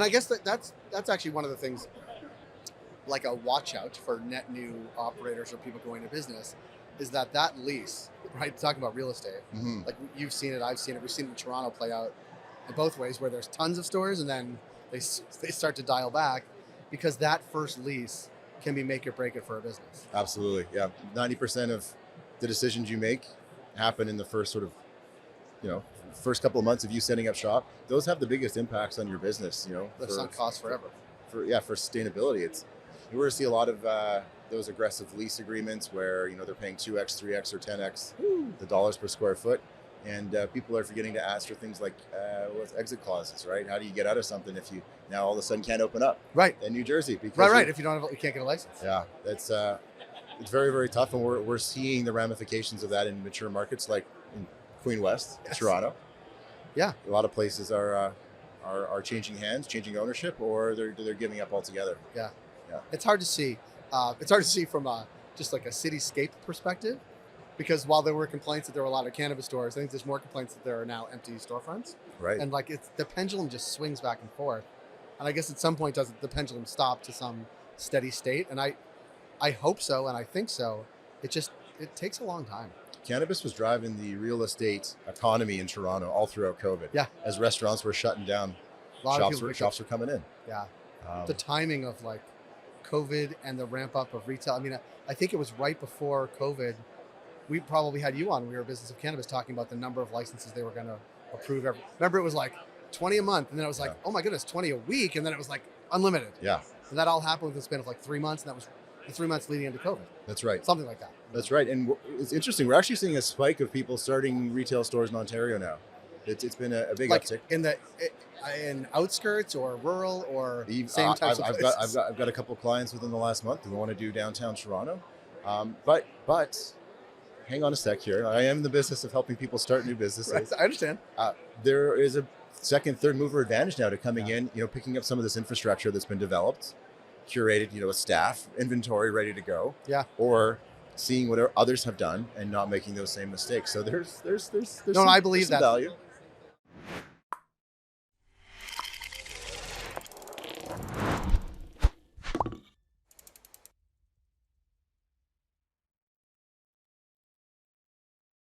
And I guess that's actually one of the things, like a watch out for net new operators or people going to business, is that lease, right? Talking about real estate, Hmm. like you've seen it, I've seen it, we've seen it in Toronto play out in both ways, where there's tons of stores and then they start to dial back because that first lease can be make or break it for a business. Absolutely. Yeah. 90% of the decisions you make happen in the first sort of, you know, first couple of months of you setting up shop. Those have the biggest impacts on your business, you know, The sunk cost forever. for sustainability. It's, you were to see a lot of those aggressive lease agreements where, you know, they're paying 2x, 3x, or 10x the dollars per square foot. And people are forgetting to ask for things like what's exit clauses, right? How do you get out of something if you now all of a sudden can't open up Right. in New Jersey? Because Right. If you don't have, you can't get a license. yeah, it's very, very tough, and we're seeing the ramifications of that in mature markets like in Queen West, Yes. Toronto. Yeah. A lot of places are changing hands, changing ownership, or they're giving up altogether. Yeah. Yeah. It's hard to see. It's hard to see from just like a cityscape perspective, because while there were complaints that there were a lot of cannabis stores, I think there's more complaints that there are now empty storefronts. Right. And like it's the pendulum just swings back and forth. And I guess at some point does the pendulum stop to some steady state? And I hope so, and I think so. It takes a long time. Cannabis was driving the real estate economy in Toronto all throughout COVID. Yeah. As restaurants were shutting down, A lot of people shops were coming in. Yeah. Um, The timing of like COVID and the ramp up of retail. I mean, I think it was right before COVID. We probably had you on. We were Business of Cannabis talking about the number of licenses they were going to approve. Remember, it was like 20 a month, and then it was like, oh my goodness, 20 a week, and then it was like unlimited. yeah, And that all happened within the span of like 3 months, and that was the 3 months leading into COVID. that's right. Something like that. That's right. And it's interesting. We're actually seeing a spike of people starting retail stores in Ontario now. It's been a big Like uptick. in outskirts or rural or Eve- same types of places. I've got a couple of clients within the last month who want to do downtown Toronto. But hang on a sec here. I am in the business of helping people start new businesses. Right, I understand. There is a second, third mover advantage now to coming in, you know, picking up some of this infrastructure that's been developed, curated, you know, a staff, inventory ready to go. Yeah. Or seeing what others have done and not making those same mistakes. So there's No, I believe some that. value.